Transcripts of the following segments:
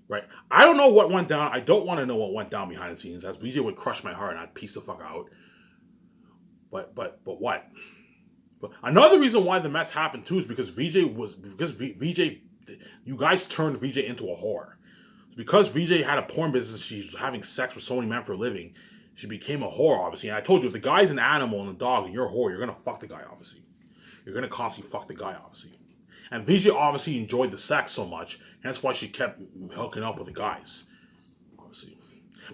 right? I don't know what went down. I don't want to know what went down behind the scenes, as VJ would crush my heart and I'd piece the fuck out. But what? But another reason why the mess happened too is because VJ, you guys turned VJ into a whore. It's because VJ had a porn business. She's having sex with so many men for a living. She became a whore, obviously. And I told you, if the guy's an animal and a dog and you're a whore, you're gonna fuck the guy, obviously. You're gonna constantly fuck the guy, obviously. And VJ obviously enjoyed the sex so much, hence why she kept hooking up with the guys, obviously.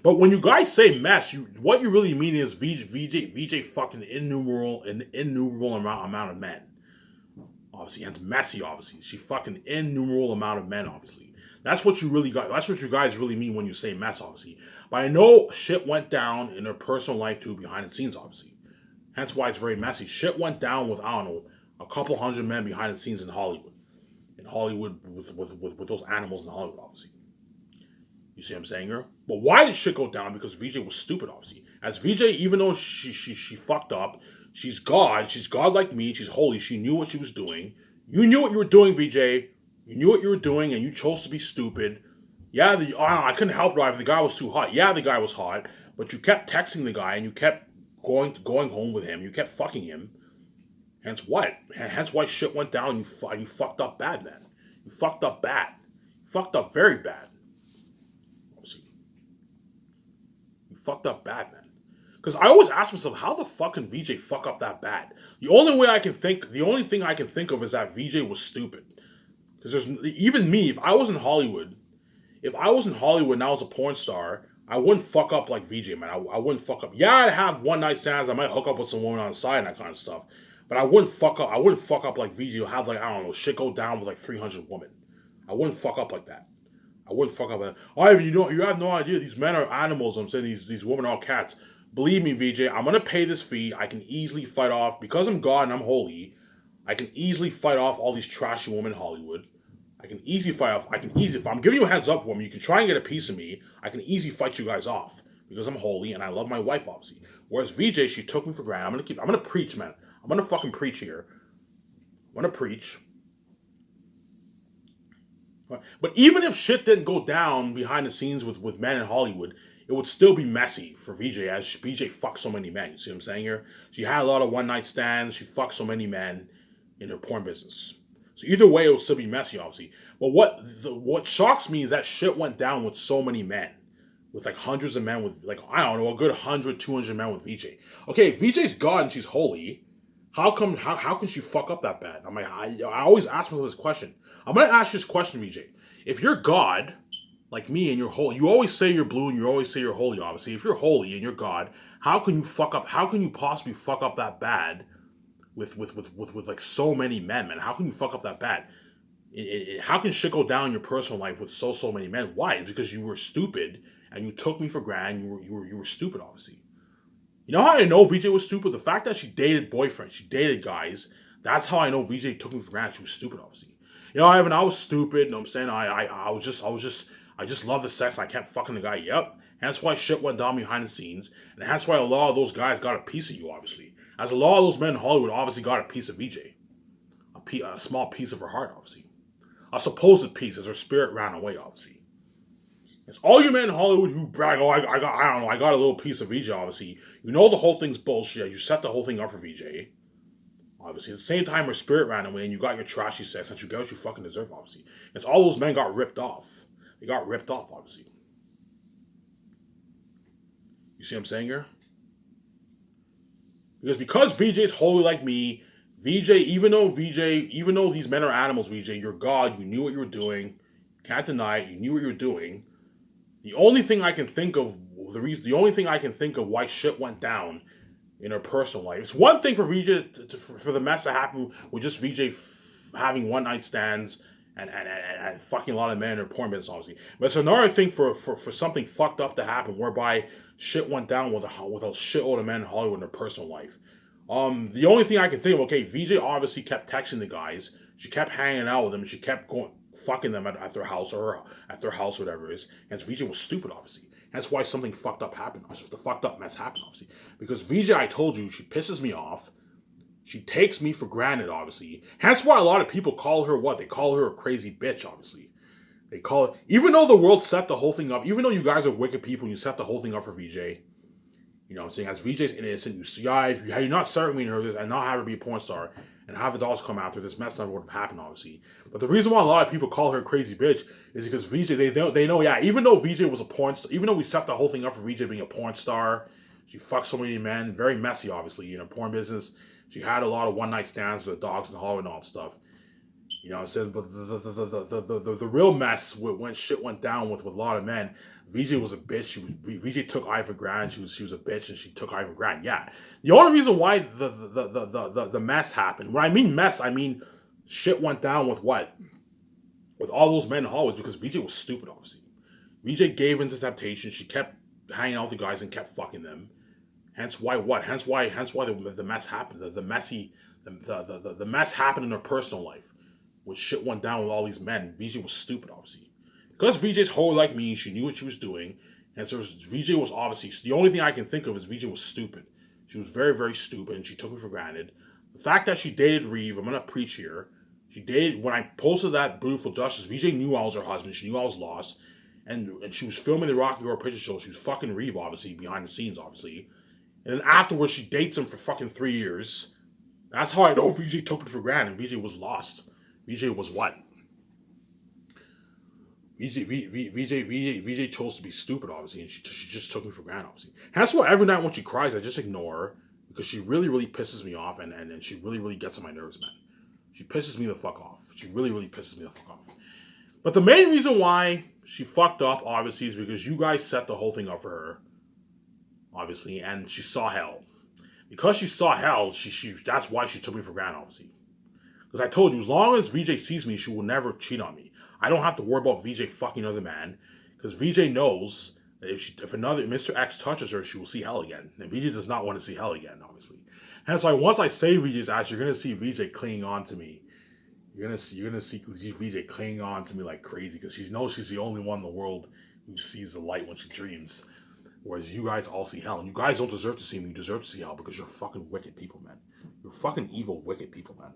But when you guys say mess, what you really mean is VJ fucked an innumerable amount of men, obviously, and it's messy, obviously. She fucked an innumerable amount of men, obviously. That's what you really got. That's what you guys really mean when you say mess, obviously. But I know shit went down in her personal life too, behind the scenes, obviously. Hence why it's very messy. Shit went down with, I don't know, a couple hundred men behind the scenes in Hollywood. In Hollywood with those animals in Hollywood, obviously. You see what I'm saying here? But why did shit go down? Because VJ was stupid, obviously. As VJ, even though she fucked up, she's God. She's God like me. She's holy. She knew what she was doing. You knew what you were doing, VJ. You knew what you were doing, and you chose to be stupid. Yeah, I couldn't help it if the guy was too hot. Yeah, the guy was hot, but you kept texting the guy, and you kept going home with him. You kept fucking him. Hence what? Hence why shit went down. And you fucked up bad, man. You fucked up bad. You fucked up very bad. You fucked up bad, man. Because I always ask myself, how the fuck can VJ fuck up that bad? The only thing I can think of is that VJ was stupid. Because there's even me, if I was in Hollywood and I was a porn star, I wouldn't fuck up like VJ, man. I wouldn't fuck up. Yeah, I'd have one night stands. I might hook up with some woman on the side and that kind of stuff. But I wouldn't fuck up. I wouldn't fuck up like VJ. Or have like, I don't know, shit go down with like 300 women. I wouldn't fuck up like that. I wouldn't fuck up with that. Oh, you have no idea. These men are animals. I'm saying these women are all cats. Believe me, VJ, I'm gonna pay this fee. I can easily fight off, because I'm God and I'm holy. I can easily fight off all these trashy women in Hollywood. I can easily fight off. If I'm giving you a heads up, woman, you can try and get a piece of me. I can easily fight you guys off because I'm holy and I love my wife, obviously. Whereas VJ, she took me for granted. I'm gonna preach, man. I'm gonna fucking preach here. I'm gonna preach. But even if shit didn't go down behind the scenes with men in Hollywood, it would still be messy for VJ, as VJ fucked so many men. You see what I'm saying here? She had a lot of one night stands. She fucked so many men in her porn business. So either way, it would still be messy, obviously. But what shocks me is that shit went down with so many men. With like hundreds of men, with like, I don't know, a good 100, 200 men with VJ. Okay, VJ's God and she's holy. How can she fuck up that bad? I always ask myself this question. I'm gonna ask you this question, VJ. If you're God, like me, and you're holy, you always say you're blue and you always say you're holy, obviously. If you're holy and you're God, how can you fuck up? How can you possibly fuck up that bad with like so many men, man? How can you fuck up that bad? How can shit go down in your personal life with so many men? Why? It's because you were stupid and you took me for granted. You were stupid, obviously. You know how I know VJ was stupid? The fact that she dated boyfriends, she dated guys. That's how I know VJ took me for granted. She was stupid, obviously. You know, Ivan, I was stupid. You know what I'm saying? I just loved the sex. I kept fucking the guy. Yep. That's why shit went down behind the scenes. And that's why a lot of those guys got a piece of you, obviously. As a lot of those men in Hollywood obviously got a piece of VJ. A small piece of her heart, obviously. A supposed piece, as her spirit ran away, obviously. It's all you men in Hollywood who brag, oh, I got a little piece of VJ, obviously. You know the whole thing's bullshit. You set the whole thing up for VJ. Obviously, at the same time, her spirit ran away and you got your trashy sex and you got what you fucking deserve, obviously. It's all those men got ripped off. They got ripped off, obviously. You see what I'm saying here? Because VJ's holy like me, even though these men are animals, VJ, you're God, you knew what you were doing. Can't deny it, you knew what you were doing. The only thing I can think of why shit went down in her personal life. It's one thing for VJ for the mess that happened with just VJ having one night stands and fucking a lot of men in her porn business, obviously. But it's another thing for something fucked up to happen whereby shit went down with a shitload of men in Hollywood in her personal life. The only thing I can think of, okay, VJ obviously kept texting the guys. She kept hanging out with them. She kept going fucking them at their house or whatever it is. And VJ was stupid, obviously. That's why something fucked up happened. The fucked up mess happened, obviously. Because VJ, I told you, she pisses me off. She takes me for granted, obviously. That's why a lot of people call her what? They call her a crazy bitch, obviously. They call it, even though the world set the whole thing up, even though you guys are wicked people, you set the whole thing up for VJ. You know what I'm saying? As VJ's innocent, had you not started me in her this and not have her be a porn star and have the dolls come after, this mess never would have happened, obviously. But the reason why a lot of people call her a crazy bitch is because VJ, they know, yeah, even though VJ was a porn star, even though we set the whole thing up for VJ being a porn star, she fucked so many men, very messy, obviously, in her porn business. She had a lot of one night stands with dogs in Hollywood and all that stuff. You know what I'm saying? But the real mess when shit went down with a lot of men, VJ was a bitch. VJ took I for grand. She was a bitch and she took I for grand. Yeah. The only reason why the mess happened. When I mean mess, I mean shit went down with what? With all those men in Hollywood because VJ was stupid, obviously. VJ gave into temptation. She kept hanging out with the guys and kept fucking them. Hence why what? Hence why the mess happened. The mess happened in her personal life. When shit went down with all these men, VJ was stupid, obviously. Because VJ's whole like me, she knew what she was doing, and so VJ was obviously, the only thing I can think of is VJ was stupid. She was very, very stupid, and she took me for granted. The fact that she dated Reeve, I'm gonna preach here. She dated, when I posted that Beautiful Justice, VJ knew I was her husband, she knew I was lost, and she was filming the Rocky Horror Picture Show. She was fucking Reeve, obviously, behind the scenes, obviously. And then afterwards, she dates him for fucking 3 years. That's how I know VJ took me for granted, and VJ was lost. VJ was what? VJ chose to be stupid, obviously, and she just took me for granted, obviously. That's why every night when she cries, I just ignore her because she really, really pisses me off, and she really, really gets on my nerves, man. She pisses me the fuck off. She really, really pisses me the fuck off. But the main reason why she fucked up, obviously, is because you guys set the whole thing up for her, obviously, and she saw hell. Because she saw hell, that's why she took me for granted, obviously. Because I told you, as long as VJ sees me, she will never cheat on me. I don't have to worry about VJ fucking another man. Because VJ knows that if another Mr. X touches her, she will see hell again. And VJ does not want to see hell again, obviously. Hence why once I say VJ's ass, you're going to see VJ clinging on to me. You're gonna see VJ clinging on to me like crazy. Because she knows she's the only one in the world who sees the light when she dreams. Whereas you guys all see hell. And you guys don't deserve to see me. You deserve to see hell because you're fucking wicked people, man. You're fucking evil, wicked people, man.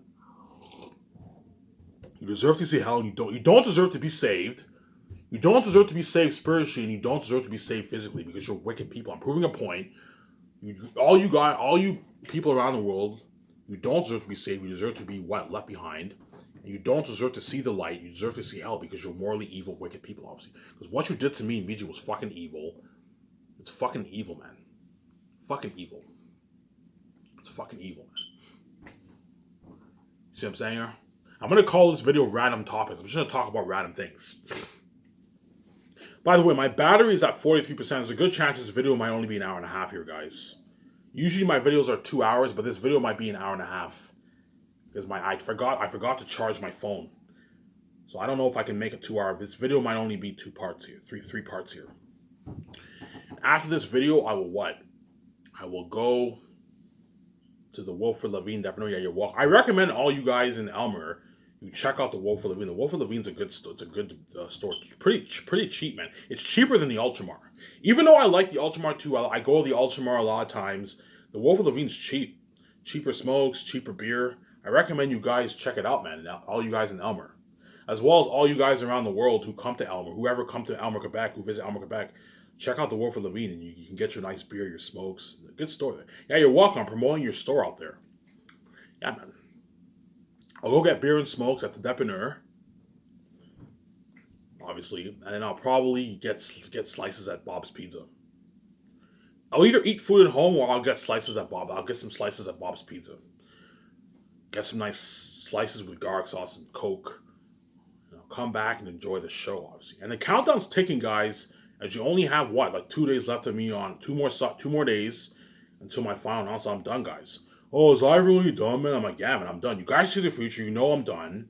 You deserve to see hell, and you don't deserve to be saved. You don't deserve to be saved spiritually, and you don't deserve to be saved physically because you're wicked people. I'm proving a point. All you people around the world, you don't deserve to be saved. You deserve to be left behind, and you don't deserve to see the light. You deserve to see hell because you're morally evil, wicked people, obviously. Because what you did to me, VJ, was fucking evil. It's fucking evil, man. Fucking evil. It's fucking evil, man. See what I'm saying here? I'm going to call this video Random Topics. I'm just going to talk about random things. By the way, my battery is at 43%. There's a good chance this video might only be an hour and a half here, guys. Usually my videos are 2 hours, but this video might be an hour and a half. Because I forgot to charge my phone. So I don't know if I can make a 2 hour. This video might only be 2 parts here. Three parts here. After this video, I will what? I will go to the Wilfrid Lavigne Definitely at Your Walk. I recommend all you guys in Elmer, you check out the Wilfrid Lavigne. The Wilfrid Lavigne's a good store. It's a good store. Pretty cheap, man. It's cheaper than the Ultramar. Even though I like the Ultramar too, I go to the Ultramar a lot of times. The Wilfrid Lavigne's cheap. Cheaper smokes, cheaper beer. I recommend you guys check it out, man. All you guys in Elmer. As well as all you guys around the world who come to Elmer. Whoever come to Elmer, Quebec, who visit Elmer, Quebec. Check out the Wilfrid Lavigne and you can get your nice beer, your smokes. Good store there. Yeah, you're welcome. I'm promoting your store out there. Yeah, man. I'll go get beer and smokes at the Dépanneur. Obviously. And then I'll probably get slices at Bob's Pizza. I'll either eat food at home or I'll get slices at Bob. I'll get some slices at Bob's Pizza. Get some nice slices with garlic sauce and Coke. And I'll come back and enjoy the show, obviously. And the countdown's ticking, guys. As you only have like 2 days left of me on 2 more days until my final announcement. I'm done, guys. Oh, is I really done, man? I'm like, yeah, man, I'm done. You guys see the future. You know I'm done.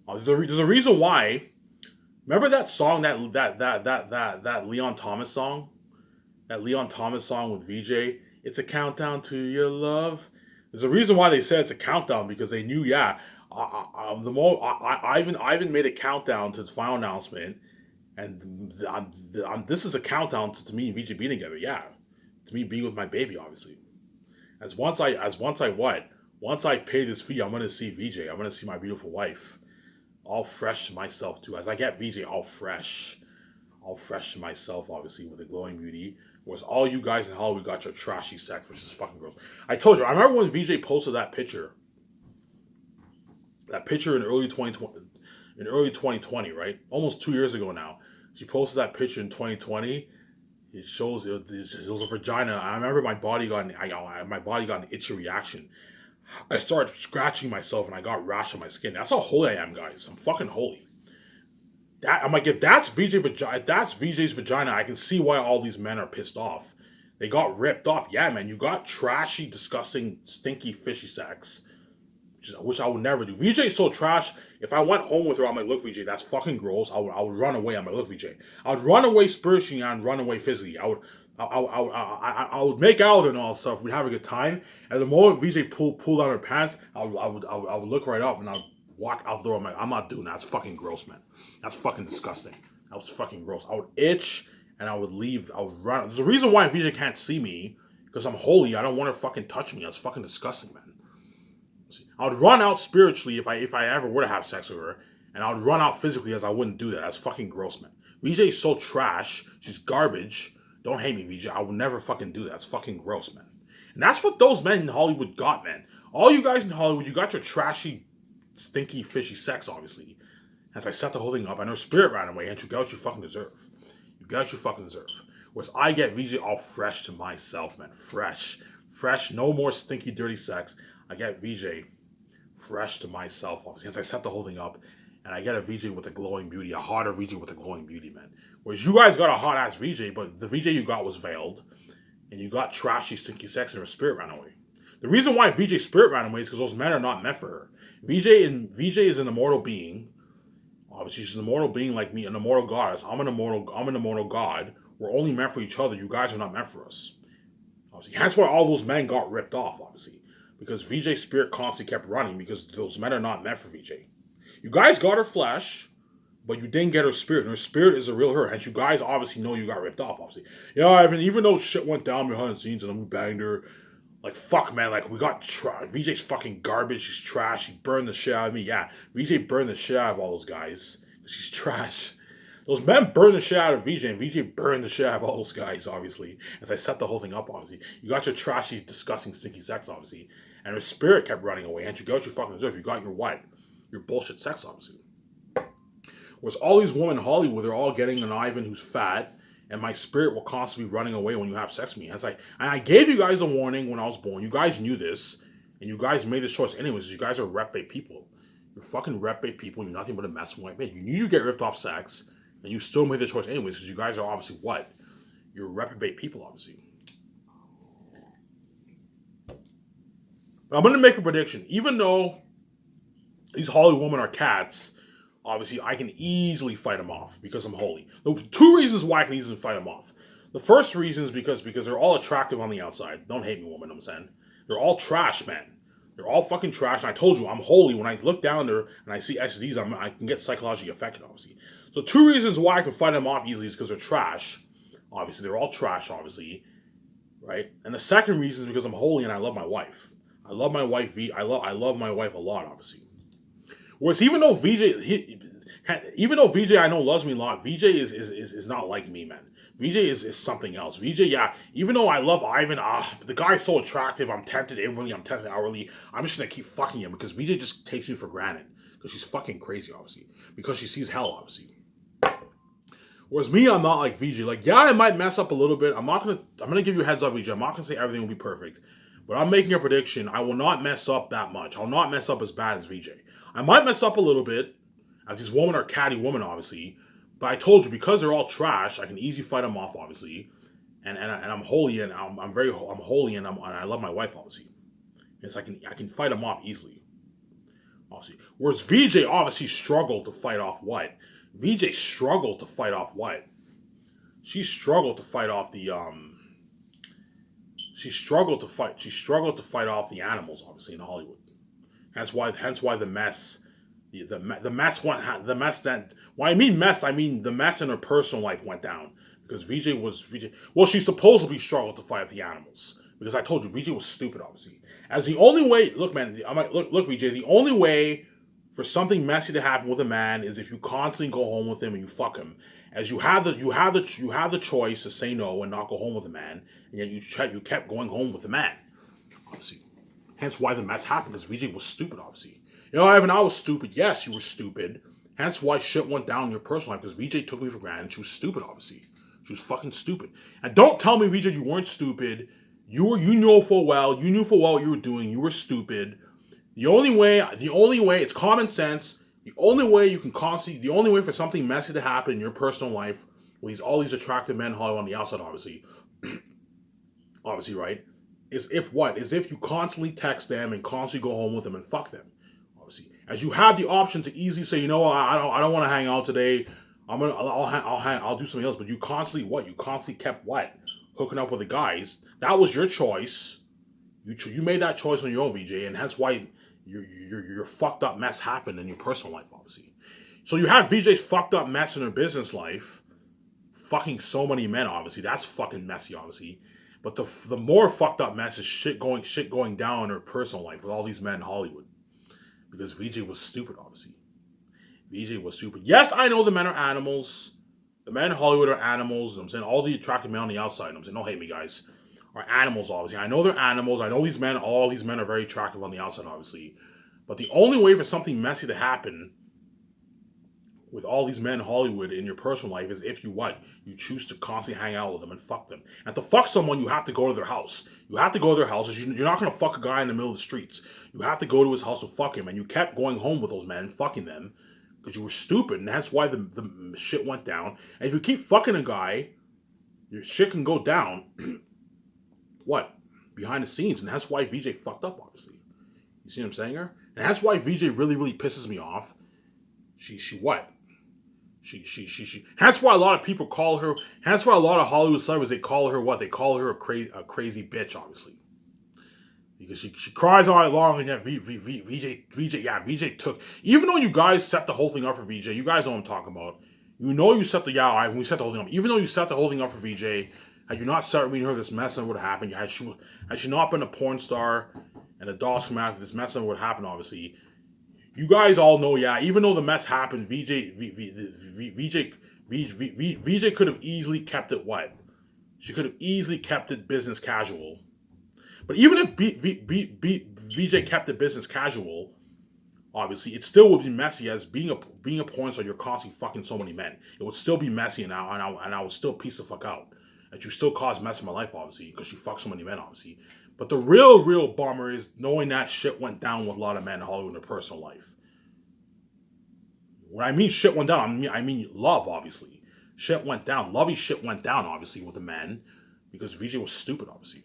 There's a reason why. Remember that song, that Leon Thomas song? That Leon Thomas song with VJ? It's a countdown to your love. There's a reason why they said it's a countdown because they knew, yeah. Ivan made a countdown to his final announcement. And this is a countdown to me and VJ being together, yeah. To me being with my baby, obviously. Once I pay this fee, I'm gonna see VJ. I'm gonna see my beautiful wife. all fresh to myself too. As I get VJ all fresh to myself, obviously with a glowing beauty. Whereas all you guys in Hollywood got your trashy sex, which is fucking gross. I told you. I remember when VJ posted that picture in early 2020, right? Almost 2 years ago now. She posted that picture in 2020. It was a vagina. I remember my body got an itchy reaction. I started scratching myself and I got rash on my skin. That's how holy I am, guys. I'm fucking holy. I'm like, if that's VJ's vagina, I can see why all these men are pissed off. They got ripped off. Yeah, man, you got trashy, disgusting, stinky, fishy sex, which I would never do. VJ's so trash. If I went home with her, I'm like, look, VJ, that's fucking gross. I would run away. I'm like, look, VJ, I would run away spiritually and run away physically. I would make out and all that stuff. We'd have a good time. And the moment VJ pulled down her pants, I would look right up and I would walk out the door. I'm like, I'm not doing that. That's fucking gross, man. That's fucking disgusting. That was fucking gross. I would itch and I would leave. I would run. There's a reason why VJ can't see me because I'm holy. I don't want her fucking touch me. That's fucking disgusting, man. I would run out spiritually if I ever were to have sex with her, and I would run out physically as I wouldn't do that. That's fucking gross, man. VJ is so trash. She's garbage. Don't hate me, VJ. I would never fucking do that. That's fucking gross, man. And that's what those men in Hollywood got, man. All you guys in Hollywood, you got your trashy, stinky, fishy sex, obviously. As I set the whole thing up, and her spirit ran away, and you got what you fucking deserve. You got what you fucking deserve. Whereas I get VJ all fresh to myself, man. Fresh. No more stinky, dirty sex. I get VJ fresh to myself, obviously, as I set the whole thing up, and I get a VJ with a glowing beauty, a hotter VJ with a glowing beauty, man. Whereas you guys got a hot ass VJ, but the VJ you got was veiled, and you got trashy, stinky sex, and her spirit ran away. The reason why VJ's spirit ran away is because those men are not meant for her. VJ is an immortal being. Obviously, she's an immortal being like me, an immortal goddess. I'm an immortal god. We're only meant for each other. You guys are not meant for us. Obviously, that's why all those men got ripped off, obviously. Because VJ's spirit constantly kept running because those men are not meant for VJ. You guys got her flesh, but you didn't get her spirit. And her spirit is a real her. And you guys obviously know you got ripped off, obviously. Yeah, Ivan, even though shit went down behind the scenes and then we banged her, like, fuck, man, like, we got VJ's fucking garbage. She's trash. She burned the shit out of me. Yeah, VJ burned the shit out of all those guys. She's trash. Those men burned the shit out of VJ, and VJ burned the shit out of all those guys, obviously. As I set the whole thing up, obviously. You got your trashy, disgusting, stinky sex, obviously. And her spirit kept running away. And you got what you fucking deserve. You got your what? Your bullshit sex, obviously. Whereas all these women in Hollywood, they're all getting an Ivan who's fat, and my spirit will constantly be running away when you have sex with me. And it's like, and I gave you guys a warning when I was born. You guys knew this, and you guys made this choice anyways. You guys are reprobate people. You're fucking reprobate people. You're nothing but a mess white man. You knew you get ripped off sex, and you still made the choice anyways, because you guys are obviously what? You're reprobate people, obviously. But I'm going to make a prediction. Even though these Hollywood women are cats, obviously I can easily fight them off because I'm holy. The two reasons why I can easily fight them off. The first reason is because they're all attractive on the outside. Don't hate me, woman, I'm saying. They're all trash, man. They're all fucking trash. And I told you, I'm holy. When I look down there and I see STDs, I can get psychologically affected, obviously. So two reasons why I can fight them off easily is because they're trash. Obviously, they're all trash, obviously. Right? And the second reason is because I'm holy and I love my wife. I love my wife. I love my wife a lot, obviously. Whereas even though VJ I know loves me a lot, VJ is not like me, man. VJ is something else. VJ, yeah, even though I love Ivan, the guy's so attractive, I'm tempted inwardly, I'm tempted outwardly. I'm just gonna keep fucking him because VJ just takes me for granted. Because she's fucking crazy, obviously. Because she sees hell, obviously. Whereas me, I'm not like VJ. Like, yeah, I might mess up a little bit. I'm gonna give you a heads up, VJ. I'm not gonna say everything will be perfect. But I'm making a prediction. I will not mess up that much. I'll not mess up as bad as VJ. I might mess up a little bit, as these women are catty women, obviously. But I told you, because they're all trash, I can easily fight them off, obviously. And I'm holy, and I'm holy, and I love my wife, obviously. And so I can fight them off easily, obviously. Whereas VJ obviously struggled to fight off what? VJ struggled to fight off what? She struggled to fight off the She struggled to fight off the animals, obviously, in Hollywood. Hence why the mess that, when I mean mess, I mean the mess in her personal life went down. Because VJ, well, she supposedly struggled to fight off the animals. Because I told you, VJ was stupid, obviously. As the only way, look, man, look, VJ, the only way for something messy to happen with a man is if you constantly go home with him and you fuck him. As you have the choice to say no and not go home with a man, and yet you kept going home with a man. Obviously, hence why the mess happened because VJ was stupid. Obviously, Ivan, I was stupid. Yes, you were stupid. Hence why shit went down in your personal life because VJ took me for granted. She was stupid. Obviously, she was fucking stupid. And don't tell me, VJ, you weren't stupid. You knew full well what you were doing. You were stupid. The only way, it's common sense. The only way for something messy to happen in your personal life with all these attractive men in Hollywood on the outside, obviously, right, is if you constantly text them and constantly go home with them and fuck them, obviously. As you have the option to easily say, I don't want to hang out today. I'll do something else. But you constantly kept hooking up with the guys. That was your choice. You made that choice on your own, VJ, and that's why your fucked up mess happened in your personal life, obviously. So you have VJ's fucked up mess in her business life, fucking so many men, obviously. That's fucking messy, obviously. But the more fucked up mess is shit going down in her personal life with all these men in Hollywood. Because VJ was stupid, obviously. VJ was stupid. Yes, I know the men are animals. The men in Hollywood are animals. I'm saying all the attractive men on the outside. I'm saying, don't hate me, guys. Are animals, obviously. I know they're animals. I know all these men are very attractive on the outside, obviously. But the only way for something messy to happen with all these men in Hollywood in your personal life is if you choose to constantly hang out with them and fuck them. And to fuck someone, you have to go to their house. You have to go to their house. You're not going to fuck a guy in the middle of the streets. You have to go to his house and fuck him. And you kept going home with those men and fucking them because you were stupid. And that's why the shit went down. And if you keep fucking a guy, your shit can go down. Behind the scenes, and that's why VJ fucked up, obviously. You see what I'm saying here? And that's why VJ really, really pisses me off. That's why a lot of people call her, that's why a lot of Hollywood celebrities, they call her what? They call her a crazy bitch, obviously. Because she cries all night long, and yet VJ took, even though you guys set the whole thing up for VJ, you guys know what I'm talking about. We set the whole thing up. Even though you set the whole thing up for VJ, had you not started reading her, this mess never would have happened. Had she not been a porn star and the dolls come after, this mess never would have happened, obviously. You guys all know, even though the mess happened, VJ could have easily kept it She could have easily kept it business casual. But even if VJ kept it business casual, obviously, it still would be messy as being a porn star, you're constantly fucking so many men. It would still be messy and I would still piece the fuck out. And you still cause mess in my life, obviously, because you fuck so many men, obviously. But the real bummer is knowing that shit went down with a lot of men in Hollywood in their personal life. When I mean shit went down, I mean love, obviously. Shit went down. Lovey shit went down, obviously, with the men. Because VJ was stupid, obviously.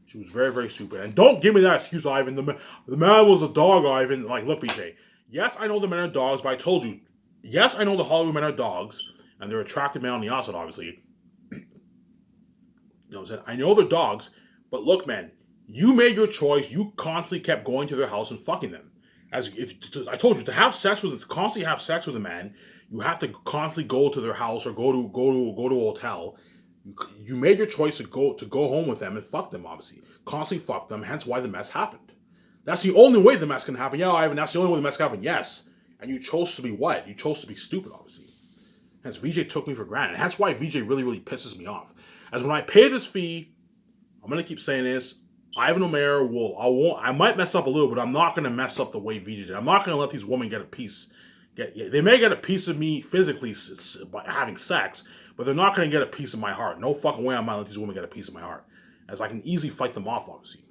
She was very, very stupid. And don't give me that excuse, Ivan. The man was a dog, Ivan. Look, BJ. Yes, I know the men are dogs, but I told you. Yes, I know the Hollywood men are dogs. And they're attractive men on the outside, obviously. You know what I'm saying? I know they're dogs, but look, man, you made your choice. You constantly kept going to their house and fucking them. I told you, constantly have sex with a man, you have to constantly go to their house or go to a hotel. You made your choice to go home with them and fuck them, obviously. Constantly fuck them, hence why the mess happened. That's the only way the mess can happen. Yeah, Ivan, that's the only way the mess can happen. Yes. And you chose to be what? You chose to be stupid, obviously. Hence, VJ took me for granted. That's why VJ really, really pisses me off. As when I pay this fee, I'm going to keep saying this, Ivan O'Meara I might mess up a little, but I'm not going to mess up the way VJ did. I'm not going to let these women get a piece. They may get a piece of me physically by having sex, but they're not going to get a piece of my heart. No fucking way I'm going to let these women get a piece of my heart. As I can easily fight them off, obviously.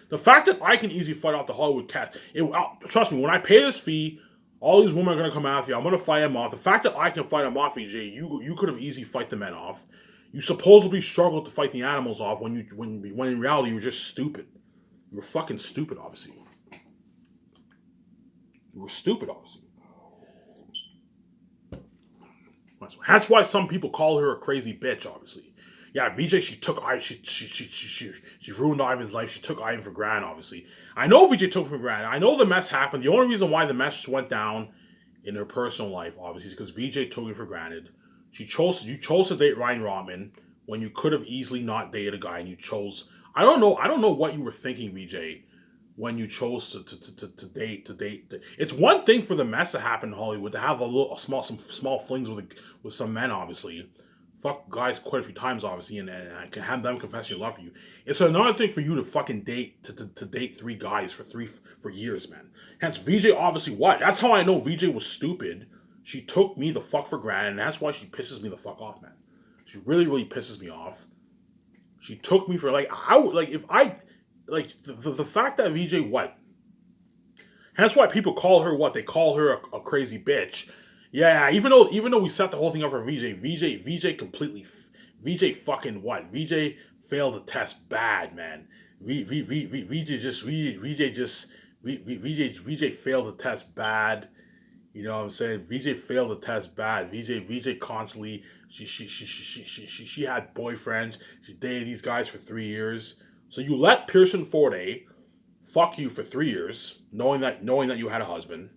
The fact that I can easily fight off the Hollywood cat, trust me, when I pay this fee, all these women are going to come after you. I'm going to fight them off. The fact that I can fight them off, VJ, you could have easily fight the men off. You supposedly struggled to fight the animals off when in reality you were just stupid. You were fucking stupid, obviously. You were stupid, obviously. That's why some people call her a crazy bitch, obviously. Yeah, VJ, she ruined Ivan's life. She took Ivan for granted, obviously. I know VJ took him for granted. I know the mess happened. The only reason why the mess went down in her personal life, obviously, is because VJ took him for granted. You chose to date Ryan Rodman when you could have easily not dated a guy, and you chose. I don't know what you were thinking, VJ, when you chose to date. It's one thing for the mess to happen in Hollywood to have some small flings with some men, obviously. Fuck guys quite a few times, obviously, and I can have them confess your love for you. It's another thing for you to fucking date three guys for years, man. Hence, VJ obviously what? That's how I know VJ was stupid. She took me the fuck for granted, and that's why she pisses me the fuck off, man. She really, really pisses me off. She took me for like I would like if I like the fact that VJ what? And that's why people call her what? They call her a crazy bitch. Yeah, even though we set the whole thing up for VJ completely, VJ fucking what? VJ failed the test bad, man. VJ failed the test bad. You know what I'm saying? VJ failed the test bad. VJ constantly she had boyfriends. She dated these guys for 3 years. So you let Pearson Forte fuck you for 3 years, knowing that you had a husband.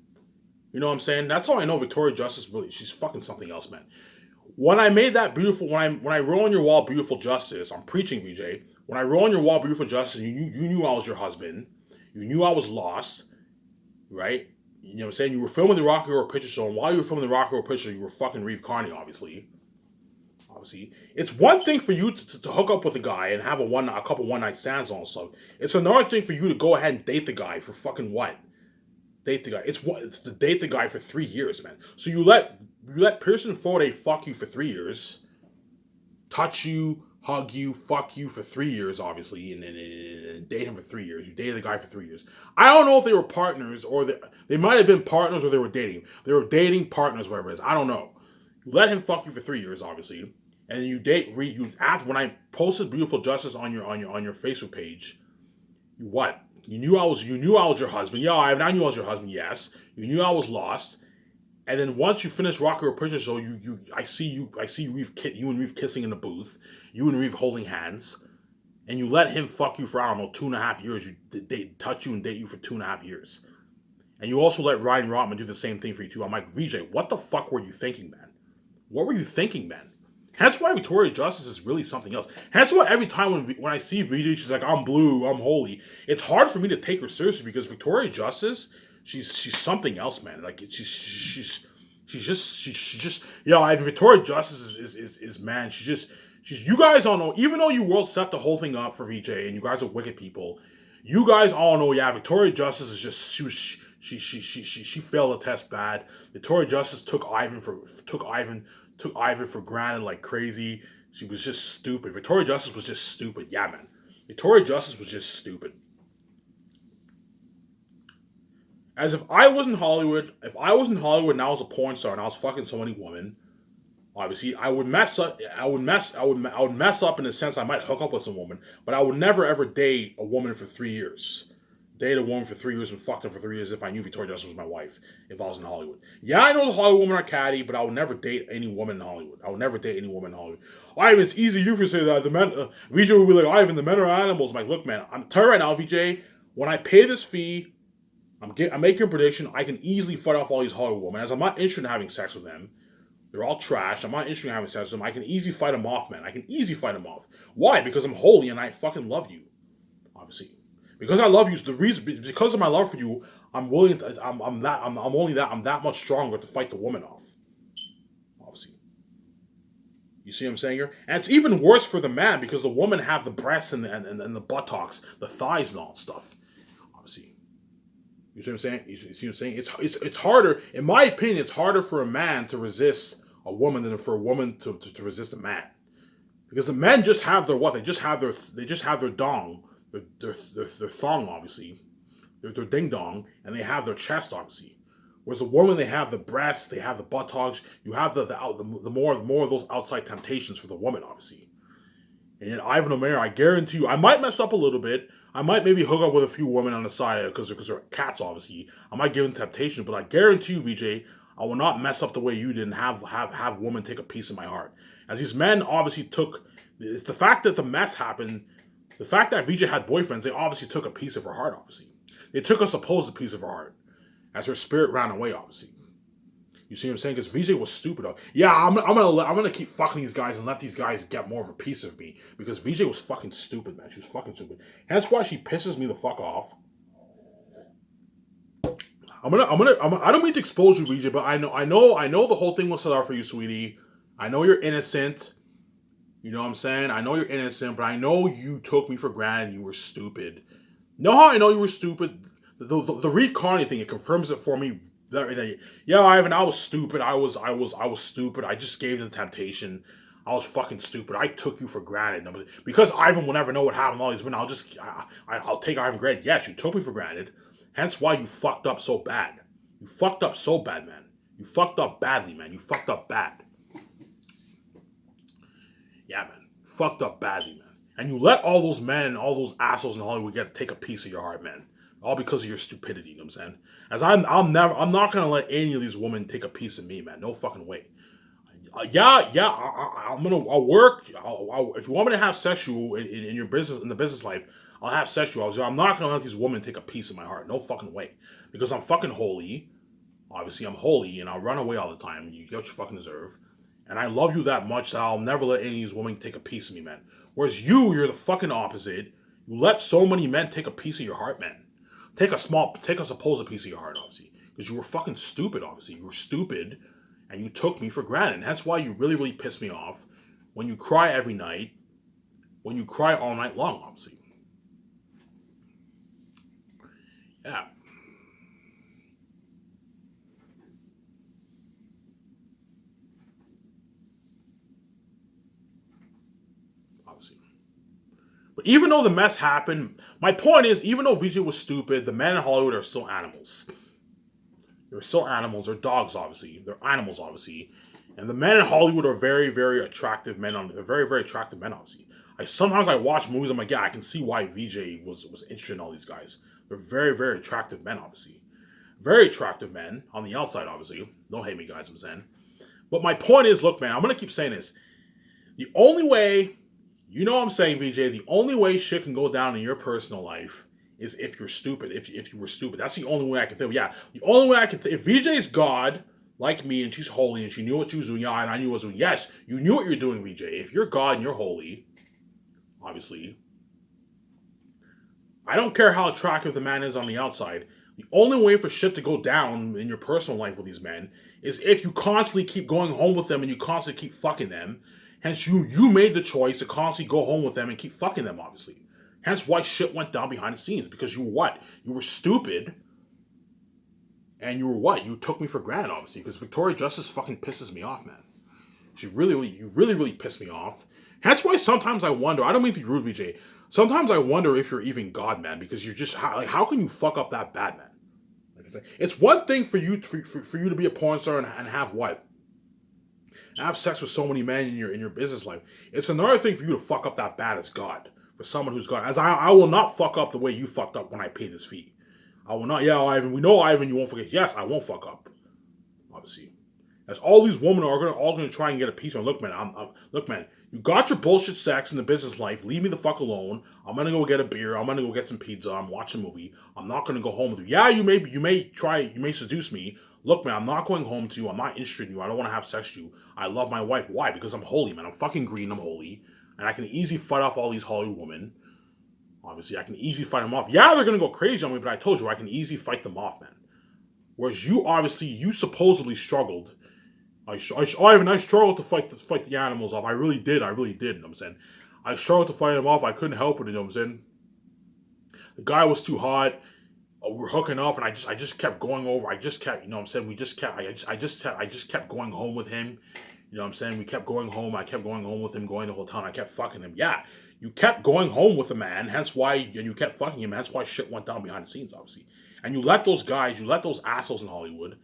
You know what I'm saying? That's how I know Victoria Justice really she's fucking something else, man. When I made that beautiful when I wrote on your wall beautiful justice, I'm preaching VJ. When I wrote on your wall beautiful justice, you knew I was your husband. You knew I was lost, right? You know what I'm saying? You were filming the Rocky Horror Picture Show, and while you were filming the Rocky Horror Picture, you were fucking Reeve Carney, obviously. Obviously, it's one thing for you to hook up with a guy and have a couple one night stands and all stuff. It's another thing for you to go ahead and date the guy for fucking what? Date the guy. It's to date the guy for 3 years, man. So you let Pearson Forte fuck you for 3 years, touch you, hug you, fuck you for 3 years, obviously, and date him for 3 years. You dated the guy for 3 years. I don't know if they were partners or they might have been partners or they were dating. They were dating partners, whatever it is. I don't know. You let him fuck you for 3 years, obviously, and you after when I posted Beautiful Justice on your Facebook page. You what? You knew I was your husband. Yeah, I knew I was your husband. Yes, you knew I was lost. And then once you finish Rocky Horror Picture Show, I see you and Reeve kissing in the booth, you and Reeve holding hands, and you let him fuck you for I don't know 2.5 years. They touch you and date you for 2.5 years, and you also let Ryan Rotman do the same thing for you too. I'm like, VJ, what the fuck were you thinking, man? What were you thinking, man? That's why Victoria Justice is really something else. That's why every time when I see VJ, she's like, I'm blue, I'm holy. It's hard for me to take her seriously because Victoria Justice, she's something else, man. Like she's just Victoria Justice is man. She's you guys all know. Even though you world set the whole thing up for VJ and you guys are wicked people, you guys all know. Yeah, Victoria Justice is just she failed the test bad. Victoria Justice took Ivan for granted like crazy. She was just stupid. Victoria Justice was just stupid. Yeah, man. Victoria Justice was just stupid. As if I was in Hollywood, and I was a porn star and I was fucking so many women, obviously I would mess up. I would mess up in the sense I might hook up with some woman, but I would never ever date a woman for 3 years. Date a woman for 3 years and fucked her for 3 years if I knew Victoria Justice was my wife, if I was in Hollywood. Yeah, I know the Hollywood women are catty, but I would never date any woman in Hollywood. I would never date any woman in Hollywood. Ivan, it's easy you for say that. The men, VJ would be like, Ivan, the men are animals. I'm like, look, man, I'm telling you right now, VJ, when I pay this fee, I'm making a prediction, I can easily fight off all these Hollywood women. As I'm not interested in having sex with them. They're all trash. I'm not interested in having sex with them. I can easily fight them off, man. I can easily fight them off. Why? Because I'm holy and I fucking love you. Obviously. Because I love you, the reason because of my love for you, I'm willing to I'm that much stronger to fight the woman off. Obviously. You see what I'm saying here? And it's even worse for the man because the woman have the breasts and the buttocks, the thighs and all that stuff. Obviously. You see what I'm saying? You see what I'm saying? It's harder, in my opinion, it's harder for a man to resist a woman than for a woman to resist a man. Because the men just have their what? They just have their dong. Their thong, obviously, their ding dong, and they have their chest, obviously. Whereas a woman, they have the breasts, they have the buttocks. You have the more of those outside temptations for the woman, obviously. And yet, Ivan O'Meara, I guarantee you, I might mess up a little bit. I might maybe hook up with a few women on the side because they're cats, obviously. I might give them temptation, but I guarantee you, VJ, I will not mess up the way you did and have women take a piece of my heart. As these men obviously took, it's the fact that the mess happened. The fact that VJ had boyfriends, they obviously took a piece of her heart, obviously. They took a supposed piece of her heart as her spirit ran away, obviously. You see what I'm saying? Because VJ was stupid. Yeah, I'm gonna keep fucking these guys and let these guys get more of a piece of me. Because VJ was fucking stupid, man. She was fucking stupid. That's why she pisses me the fuck off. I don't mean to expose you, VJ, but I know the whole thing was set up for you, sweetie. I know you're innocent. You know what I'm saying? I know you're innocent, but I know you took me for granted. You were stupid. Know how I know you were stupid? The Reed Carney thing, it confirms it for me. Yeah, Ivan, I was stupid. I was stupid. I just gave in the temptation. I was fucking stupid. I took you for granted. Because Ivan will never know what happened to all these men, I'll take Ivan granted. Yes, you took me for granted. Hence why you fucked up so bad. You fucked up so bad, man. You fucked up badly, man. You fucked up bad. Yeah, man. Fucked up badly, man. And you let all those men, all those assholes in Hollywood get to take a piece of your heart, man. All because of your stupidity, you know what I'm saying? I'm not gonna let any of these women take a piece of me, man. No fucking way. I'll work. If you want me to have sexual in your business, in the business life, I'll have sexual. I'm not gonna let these women take a piece of my heart. No fucking way. Because I'm fucking holy. Obviously, I'm holy, and I'll run away all the time. You get what you fucking deserve. And I love you that much that I'll never let any of these women take a piece of me, man. Whereas you're the fucking opposite. You let so many men take a piece of your heart, man. Take a supposed piece of your heart, obviously. Because you were fucking stupid, obviously. You were stupid, and you took me for granted. And that's why you really, really piss me off when you cry every night, when you cry all night long, obviously. Yeah. Obviously. But even though the mess happened, my point is, even though VJ was stupid, the men in Hollywood are still animals. They're still animals. They're dogs, obviously. They're animals, obviously. And the men in Hollywood are very, very attractive men. They're very, very attractive men, obviously. Sometimes I watch movies. I'm like, yeah, I can see why VJ was interested in all these guys. They're very, very attractive men, obviously. Very attractive men on the outside, obviously. Don't hate me, guys. I'm saying. But my point is, look, man, I'm gonna keep saying this. The only way, you know what I'm saying, VJ, the only way shit can go down in your personal life is if you're stupid, if you were stupid. That's the only way I can think. Yeah, the only way I can think. If VJ's God, like me, and she's holy, and she knew what she was doing, yeah, and I knew what I was doing. Yes, you knew what you're doing, VJ. If you're God and you're holy, obviously, I don't care how attractive the man is on the outside. The only way for shit to go down in your personal life with these men is if you constantly keep going home with them and you constantly keep fucking them. Hence, you made the choice to constantly go home with them and keep fucking them, obviously. Hence why shit went down behind the scenes. Because you were what? You were stupid. And you were what? You took me for granted, obviously. Because Victoria Justice fucking pisses me off, man. You really, really piss me off. That's why sometimes I wonder, I don't mean to be rude, VJ. Sometimes I wonder if you're even God, man. Because you're just, like, how can you fuck up that bad, man? Like, it's one thing for you to be a porn star and have what? Have sex with so many men in your business life. It's another thing for you to fuck up that bad as God. For someone who's God. As I will not fuck up the way you fucked up when I paid this fee. I will not. Yeah, Ivan. We know, Ivan, you won't forget. Yes, I won't fuck up. Obviously. As all these women are all gonna try and get a piece of. Look, man. Look, man. You got your bullshit sex in the business life. Leave me the fuck alone. I'm gonna go get a beer. I'm gonna go get some pizza. I'm watching a movie. I'm not gonna go home with you. Yeah, you may seduce me. Look, man, I'm not going home to you. I'm not interested in you. I don't want to have sex with you. I love my wife. Why? Because I'm holy, man. I'm fucking green. I'm holy. And I can easily fight off all these Hollywood women. Obviously, I can easily fight them off. Yeah, they're going to go crazy on me, but I told you, I can easily fight them off, man. Whereas you supposedly struggled. I struggled to fight the animals off. I really did, you know what I'm saying? I struggled to fight them off. I couldn't help it, you know what I'm saying? The guy was too hot. We were hooking up, and I just kept going over. I just kept, you know what I'm saying? I just kept going home with him. You know what I'm saying? We kept going home. I kept going home with him, going the whole time. I kept fucking him. Yeah, you kept going home with a man. Hence why, and you kept fucking him. That's why shit went down behind the scenes, obviously. And you let those guys, you let those assholes in Hollywood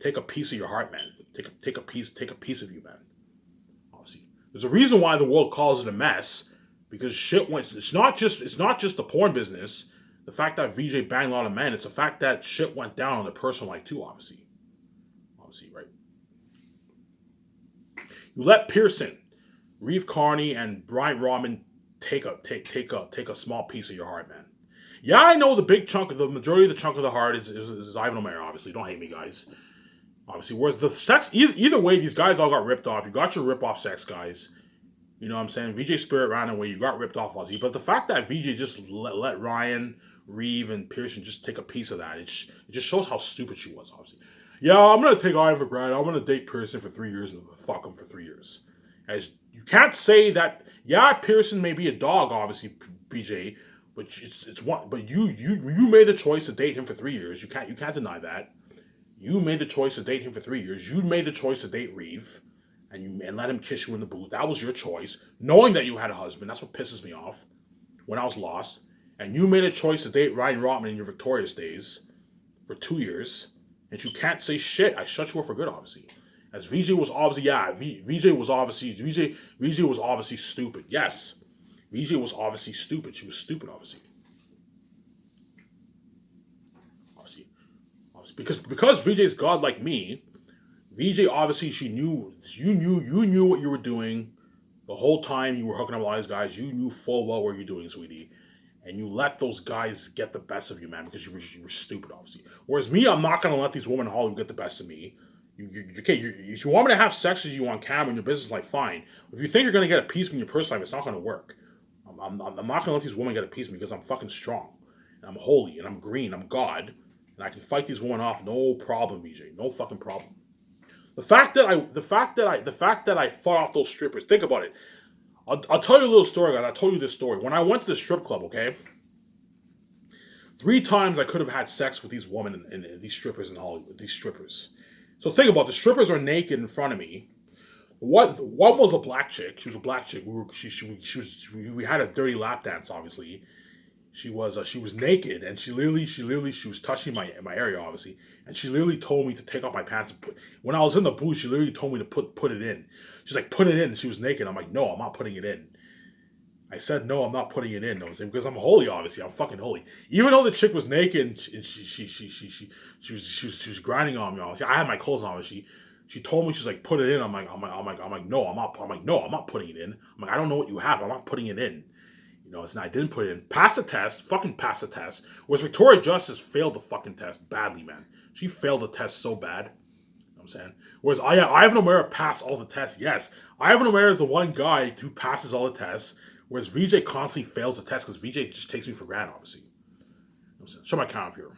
take a piece of your heart, man. Take a piece of you, man. Obviously, there's a reason why the world calls it a mess, because shit went. It's not just the porn business. The fact that VJ banged a lot of men, it's the fact that shit went down on the personal life too, obviously. Obviously, right? You let Pearson, Reeve Carney, and Brian Rodman take a small piece of your heart, man. Yeah, I know the majority of the chunk of the heart is Ivan O'Meara, obviously. Don't hate me, guys. Obviously, whereas the sex, either way, these guys all got ripped off. You got your rip-off sex guys. You know what I'm saying? VJ Spirit ran away. You got ripped off, Ozzy. But the fact that VJ just let Ryan Reeve and Pearson just take a piece of that. It just shows how stupid she was, obviously. Yeah, I'm gonna take Ivan for granted. I'm gonna date Pearson for 3 years and fuck him for 3 years. As you can't say that. Yeah, Pearson may be a dog, obviously, BJ, but it's one. But you made the choice to date him for 3 years. You can't deny that. You made the choice to date him for 3 years. You made the choice to date Reeve, and let him kiss you in the booth. That was your choice, knowing that you had a husband. That's what pisses me off. When I was lost, and you made a choice to date Ryan Rotman in your victorious days for 2 years, and you can't say shit. I shut you up for good, obviously. As VJ was obviously, VJ was obviously stupid. Yes, VJ was obviously stupid. She was stupid, obviously. Because VJ's God like me, VJ obviously you knew what you were doing the whole time you were hooking up with all these guys. You knew full well what you're doing, sweetie. And you let those guys get the best of you, man, because you were stupid, obviously. Whereas me, I'm not gonna let these women in Hollywood get the best of me. If you want me to have sex with you on camera in your business life, fine. If you think you're gonna get a piece of me in your personal life, it's not gonna work. I'm not gonna let these women get a piece of me because I'm fucking strong, and I'm holy, and I'm green, I'm God, and I can fight these women off, no problem, VJ, no fucking problem. The fact that I fought off those strippers. Think about it. I'll tell you a little story, guys. I told you this story. When I went to the strip club, okay, 3 times I could have had sex with these women and these strippers in Hollywood. These strippers. So think about it. The strippers are naked in front of me. One was a black chick. She was a black chick. We had a dirty lap dance, obviously. She was naked, and she was touching my area, obviously, and she literally told me to take off my pants and when I was in the booth, she literally told me to put it in. She's like, put it in. And she was naked. I'm like, no, I'm not putting it in. I said, no, I'm not putting it in. Because I'm holy, obviously. I'm fucking holy. Even though the chick was naked and she was grinding on me, obviously. I had my clothes on, obviously. She told me, she's like, put it in. I'm like, no, I'm not putting it in. I'm like, I don't know what you have. I'm not putting it in. I didn't put it in. Pass the test. Fucking pass the test. Whereas Victoria Justice failed the fucking test badly, man. She failed the test so bad. You know what I'm saying? Whereas Ivan O'Meara passed all the tests. Yes. Ivan O'Meara is the one guy who passes all the tests. Whereas VJ constantly fails the test because VJ just takes me for granted, obviously. You know what I'm saying? Show my count here.